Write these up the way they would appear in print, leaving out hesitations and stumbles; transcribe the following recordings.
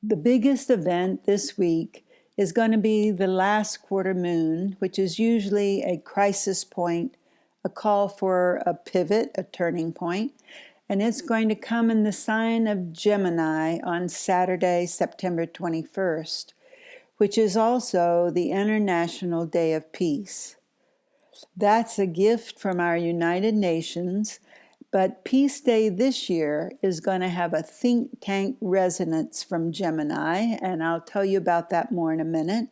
The biggest event this week is going to be the last quarter moon, which is usually a crisis point, a call for a pivot, a turning point, and it's going to come in the sign of Gemini on Saturday, September 21st, which is also the International Day of Peace. That's a gift from our United Nations, but Peace Day this year is going to have a think tank resonance from Gemini, and I'll tell you about that more in a minute.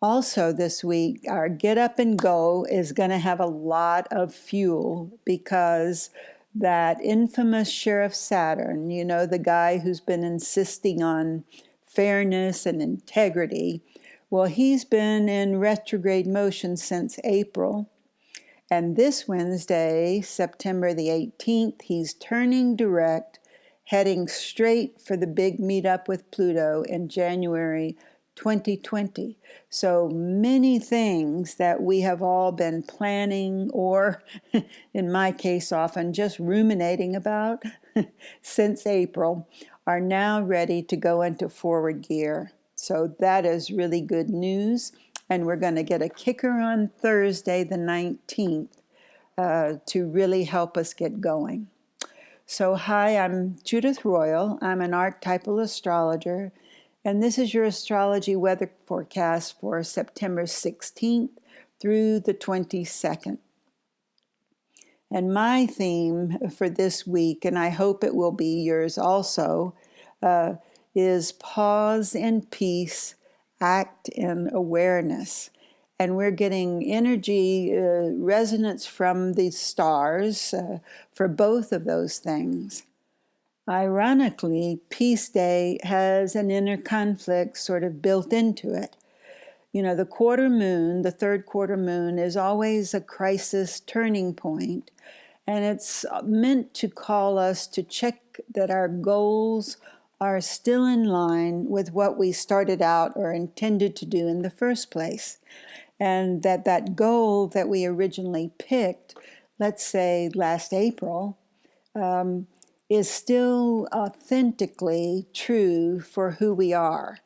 Also this week, our Get Up and Go is going to have a lot of fuel because that infamous Sheriff Saturn, you know, the guy who's been insisting on fairness and integrity, well, he's been in retrograde motion since April. And this Wednesday, September the 18th, he's turning direct, heading straight for the big meetup with Pluto in January 2020. So many things that we have all been planning, or in my case, often just ruminating about since April, are now ready to go into forward gear. So that is really good news. And we're going to get a kicker on Thursday, the 19th, to really help us get going. So hi, I'm Judith Royal. I'm an archetypal astrologer, and this is your astrology weather forecast for September 16th through the 22nd. And my theme for this week, and I hope it will be yours also, is pause in peace, act in awareness. And we're getting energy resonance from the stars for both of those things. Ironically, Peace Day has an inner conflict sort of built into it. You know, the quarter moon, the third quarter moon, is always a crisis turning point, and it's meant to call us to check that our goals are still in line with what we started out or intended to do in the first place. And that goal that we originally picked, let's say last April, is still authentically true for who we are.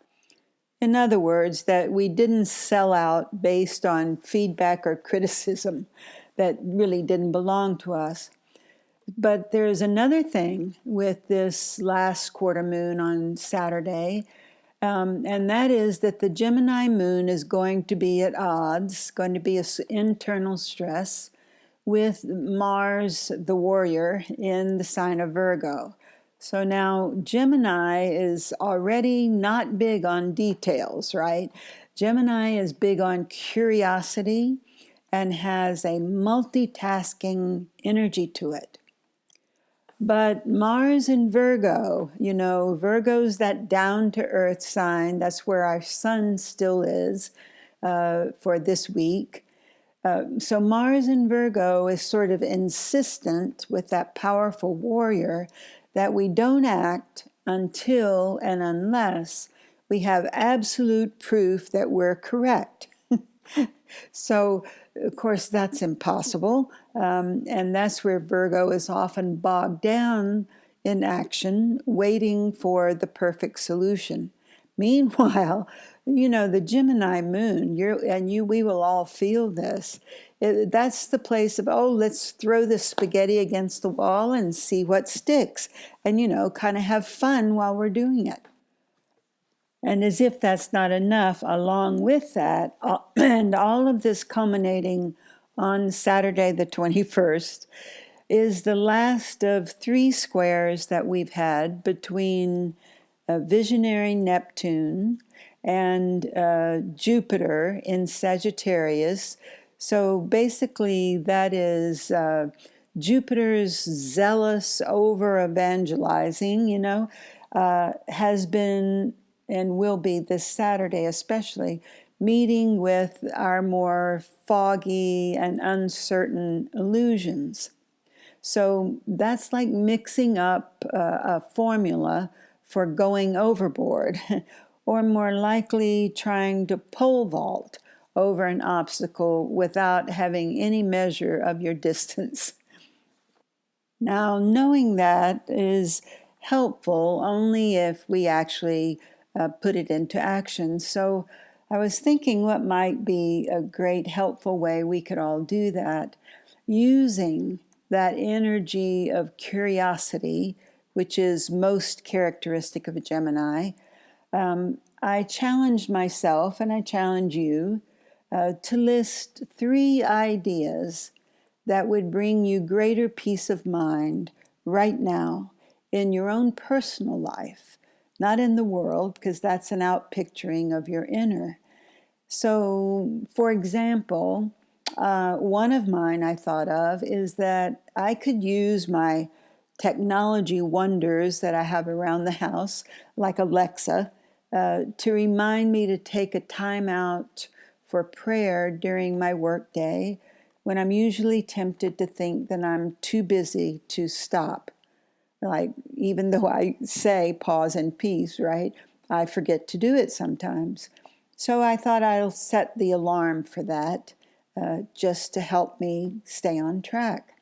In other words, that we didn't sell out based on feedback or criticism that really didn't belong to us. But there's another thing with this last quarter moon on Saturday, and that is that the Gemini moon is going to be at odds, going to be an internal stress with Mars, the warrior, in the sign of Virgo. So now Gemini is already not big on details, right? Gemini is big on curiosity and has a multitasking energy to it. But Mars in Virgo, you know, Virgo's that down-to-earth sign. That's where our sun still is for this week. So Mars in Virgo is sort of insistent with that powerful warrior that we don't act until and unless we have absolute proof that we're correct. So, of course, that's impossible. And that's where Virgo is often bogged down in action, waiting for the perfect solution. Meanwhile, you know, the Gemini moon, we will all feel this. That's the place of, oh, let's throw the spaghetti against the wall and see what sticks. And, you know, kind of have fun while we're doing it. And as if that's not enough, along with that, and all of this culminating on Saturday the 21st, is the last of 3 squares that we've had between visionary Neptune and Jupiter in Sagittarius. So basically that is Jupiter's zealous over-evangelizing, you know, has been and will be this Saturday especially, meeting with our more foggy and uncertain illusions. So that's like mixing up a formula for going overboard, or more likely trying to pole vault over an obstacle without having any measure of your distance. Now, knowing that is helpful only if we actually put it into action. So I was thinking what might be a great helpful way we could all do that, using that energy of curiosity, which is most characteristic of a Gemini. I challenged myself, and I challenge you, to list 3 ideas that would bring you greater peace of mind right now in your own personal life, not in the world, because that's an outpicturing of your inner. So, for example, one of mine I thought of is that I could use my technology wonders that I have around the house, like Alexa, to remind me to take a time out for prayer during my workday when I'm usually tempted to think that I'm too busy to stop. Like, even though I say pause and peace, right? I forget to do it sometimes. So I thought I'll set the alarm for that, just to help me stay on track.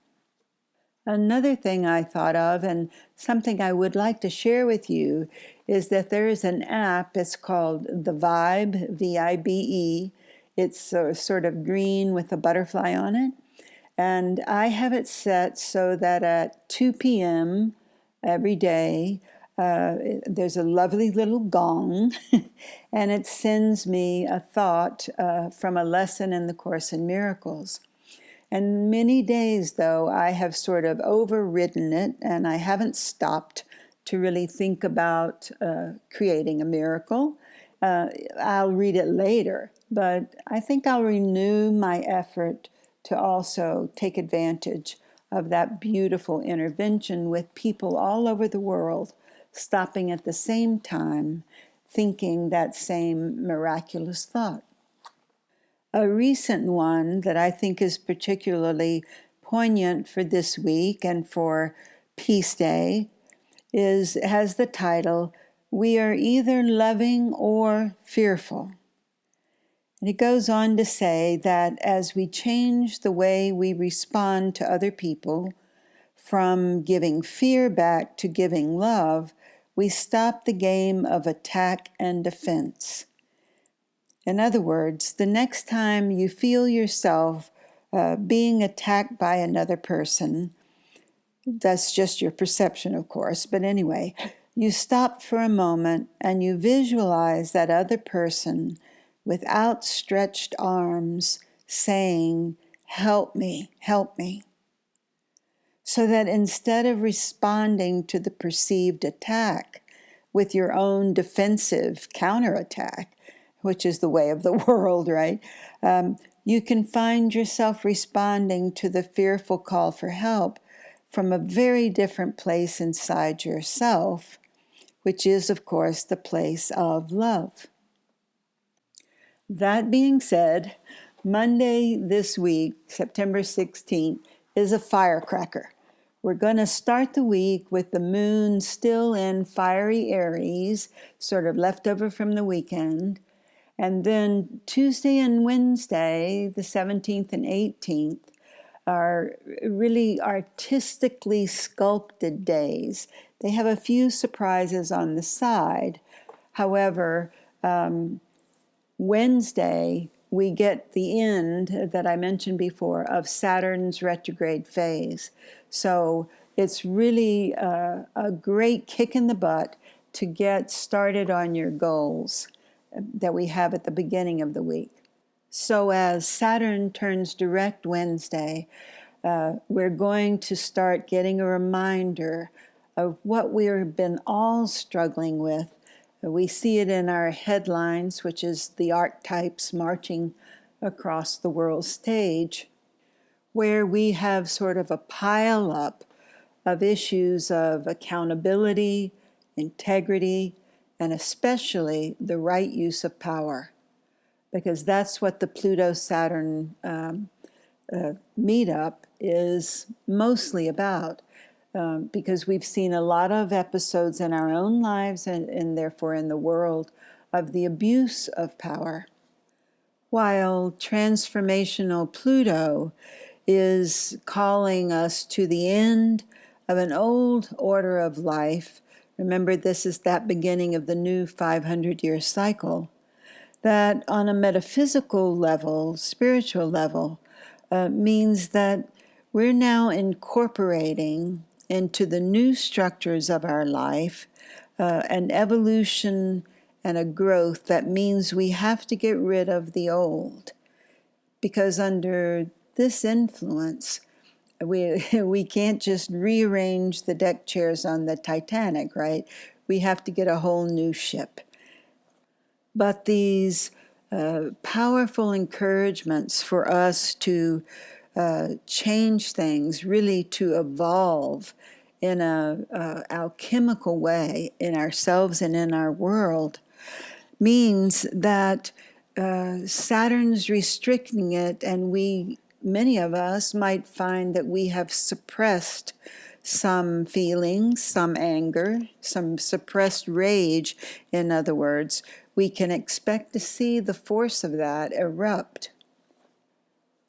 Another thing I thought of, and something I would like to share with you, is that there is an app. It's called The Vibe, VIBE. It's sort of green with a butterfly on it. And I have it set so that at 2 p.m. every day, there's a lovely little gong, and it sends me a thought from a lesson in the Course in Miracles. And many days, though, I have sort of overridden it, and I haven't stopped to really think about creating a miracle. I'll read it later, but I think I'll renew my effort to also take advantage of that beautiful intervention with people all over the world, stopping at the same time, thinking that same miraculous thought. A recent one that I think is particularly poignant for this week and for Peace Day has the title, "We Are Either Loving or Fearful." And it goes on to say that as we change the way we respond to other people, from giving fear back to giving love, we stop the game of attack and defense. In other words, the next time you feel yourself being attacked by another person, that's just your perception, of course, but anyway, you stop for a moment and you visualize that other person with outstretched arms saying, "Help me, help me." So that instead of responding to the perceived attack with your own defensive counterattack, which is the way of the world, right? You can find yourself responding to the fearful call for help from a very different place inside yourself, which is, of course, the place of love. That being said, Monday this week, September 16th, is a firecracker. We're going to start the week with the moon still in fiery Aries, sort of left over from the weekend. And then Tuesday and Wednesday, the 17th and 18th, are really artistically sculpted days. They have a few surprises on the side. However, Wednesday, we get the end that I mentioned before of Saturn's retrograde phase. So it's really a great kick in the butt to get started on your goals that we have at the beginning of the week. So as Saturn turns direct Wednesday, we're going to start getting a reminder of what we've been all struggling with. We see it in our headlines, which is the archetypes marching across the world stage, where we have sort of a pile up of issues of accountability, integrity, and especially the right use of power, because that's what the Pluto-Saturn meetup is mostly about. Because we've seen a lot of episodes in our own lives and therefore in the world of the abuse of power. While transformational Pluto is calling us to the end of an old order of life Remember, this is that beginning of the new 500-year cycle that on a metaphysical level, spiritual level, means that we're now incorporating into the new structures of our life an evolution and a growth that means we have to get rid of the old. Because under this influence, we can't just rearrange the deck chairs on the Titanic, right? We have to get a whole new ship. But these powerful encouragements for us to change things, really to evolve in a alchemical way in ourselves and in our world, means that Saturn's restricting it, and many of us might find that we have suppressed some feelings, some anger, some suppressed rage. In other words, we can expect to see the force of that erupt.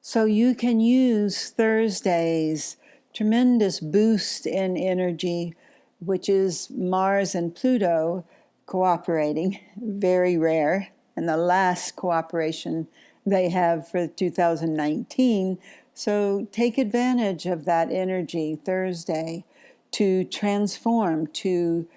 So you can use Thursday's tremendous boost in energy, which is Mars and Pluto cooperating, very rare, and the last cooperation they have for 2019. So take advantage of that energy Thursday to transform, to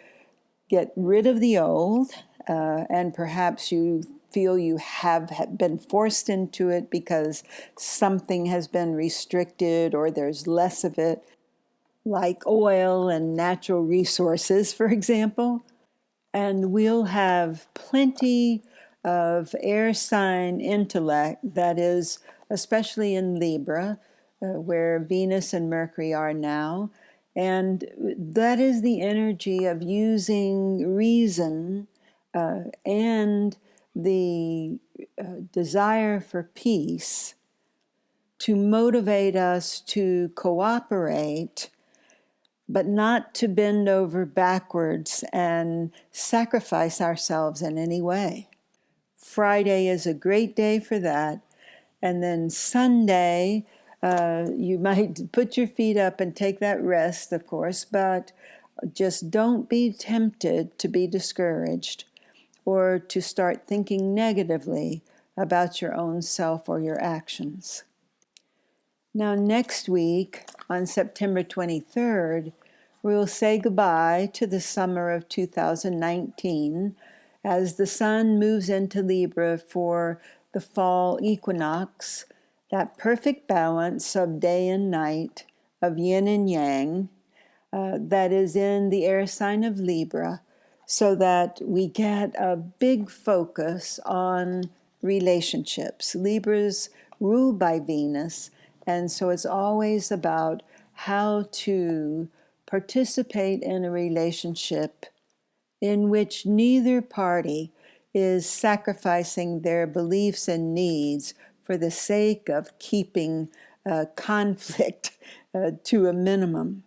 get rid of the old, and perhaps you feel you have been forced into it because something has been restricted or there's less of it, like oil and natural resources, for example. And we'll have plenty of air sign intellect, that is, especially in Libra, where Venus and Mercury are now. And that is the energy of using reason and the desire for peace to motivate us to cooperate, but not to bend over backwards and sacrifice ourselves in any way. Friday is a great day for that. And then Sunday, you might put your feet up and take that rest, of course, but just don't be tempted to be discouraged or to start thinking negatively about your own self or your actions. Now, next week, on September 23rd, we'll say goodbye to the summer of 2019 as the sun moves into Libra for the fall equinox, that perfect balance of day and night, of yin and yang, that is in the air sign of Libra, so that we get a big focus on relationships. Libra's ruled by Venus, and so it's always about how to participate in a relationship in which neither party is sacrificing their beliefs and needs for the sake of keeping conflict to a minimum.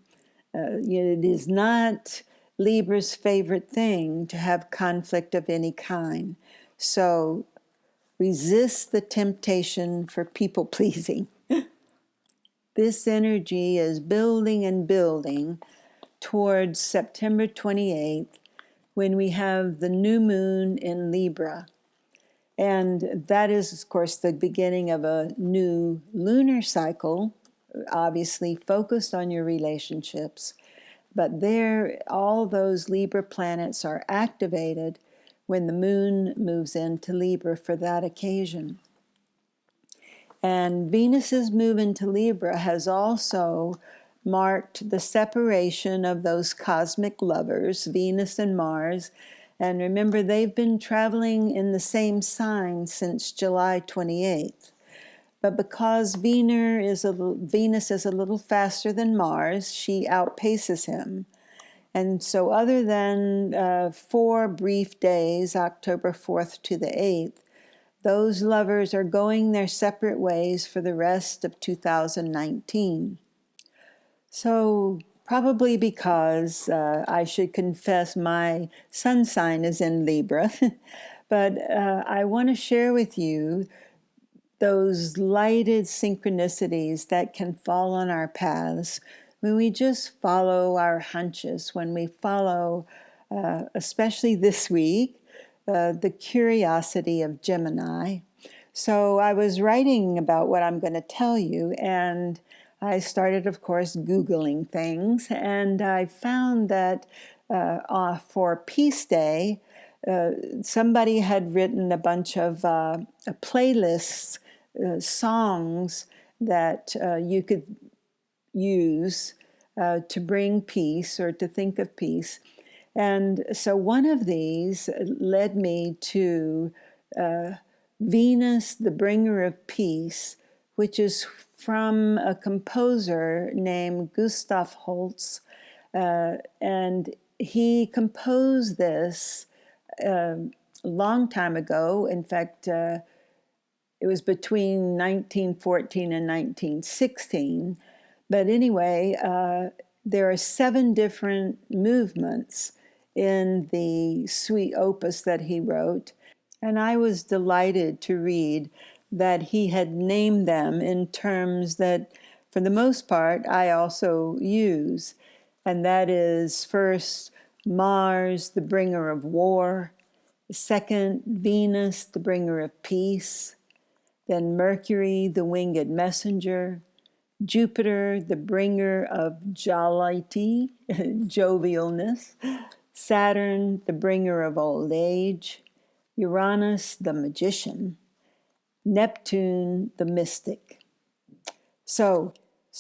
It is not Libra's favorite thing to have conflict of any kind. So resist the temptation for people pleasing. This energy is building and building towards September 28th, when we have the new moon in Libra. And that is, of course, the beginning of a new lunar cycle, obviously focused on your relationships. But there, all those Libra planets are activated when the moon moves into Libra for that occasion. And Venus's move into Libra has also marked the separation of those cosmic lovers, Venus and Mars. And remember, they've been traveling in the same sign since July 28th. But because Venus is a little faster than Mars, she outpaces him. And so other than 4 brief days, October 4th to the 8th, those lovers are going their separate ways for the rest of 2019. So probably because I should confess my sun sign is in Libra, but I want to share with you those lighted synchronicities that can fall on our paths when we just follow our hunches, when we follow especially this week, the curiosity of Gemini. So I was writing about what I'm going to tell you, and I started, of course, Googling things, and I found that for Peace Day, somebody had written a bunch of playlists, songs that you could use to bring peace or to think of peace. And so one of these led me to Venus, the Bringer of Peace, which is from a composer named Gustav Holst. And he composed this a long time ago. In fact, it was between 1914 and 1916. But anyway, there are 7 different movements in the suite opus that he wrote. And I was delighted to read that he had named them in terms that, for the most part, I also use. And that is first, Mars, the bringer of war. Second, Venus, the bringer of peace. Then Mercury, the winged messenger. Jupiter, the bringer of jollity, jovialness. Saturn, the bringer of old age. Uranus, the magician. Neptune, the mystic. So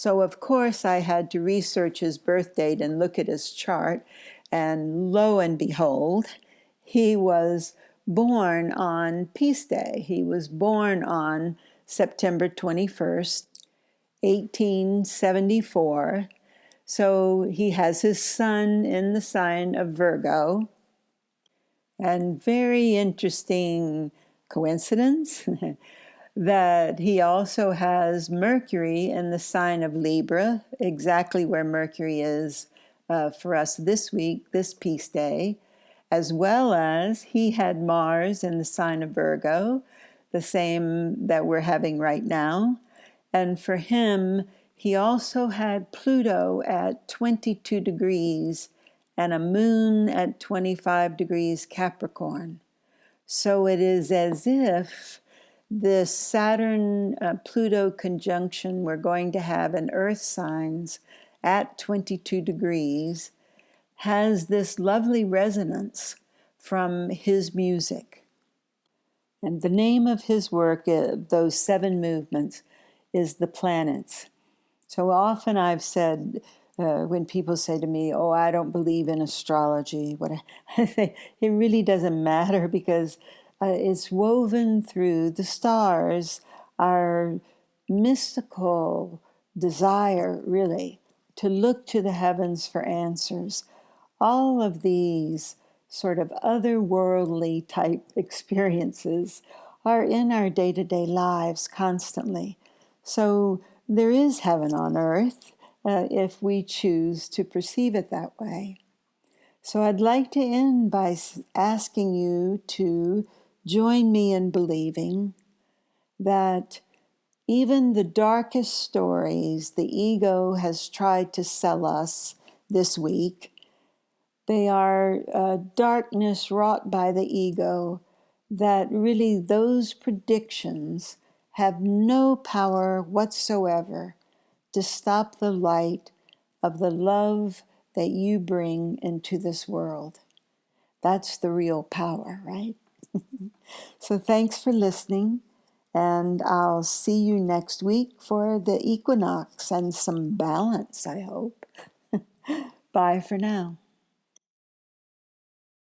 of course I had to research his birth date and look at his chart, and lo and behold, he was born on Peace Day. He was born on September 21st, 1874. So he has his sun in the sign of Virgo. And very interesting coincidence that he also has Mercury in the sign of Libra, exactly where Mercury is for us this week, this Peace Day, as well as he had Mars in the sign of Virgo, the same that we're having right now. And for him, he also had Pluto at 22 degrees and a moon at 25 degrees Capricorn. So it is as if this Saturn-Pluto conjunction we're going to have in Earth signs at 22 degrees has this lovely resonance from his music. And the name of his work, those 7 movements, is The Planets. So often I've said, when people say to me, oh, I don't believe in astrology, I say, it really doesn't matter, because it's woven through the stars, our mystical desire, really, to look to the heavens for answers. All of these sort of otherworldly type experiences are in our day-to-day lives constantly. So there is heaven on earth if we choose to perceive it that way. So I'd like to end by asking you to join me in believing that even the darkest stories the ego has tried to sell us this week, they are darkness wrought by the ego, that really those predictions have no power whatsoever to stop the light of the love that you bring into this world. That's the real power, right? So thanks for listening, and I'll see you next week for the equinox and some balance, I hope. Bye for now.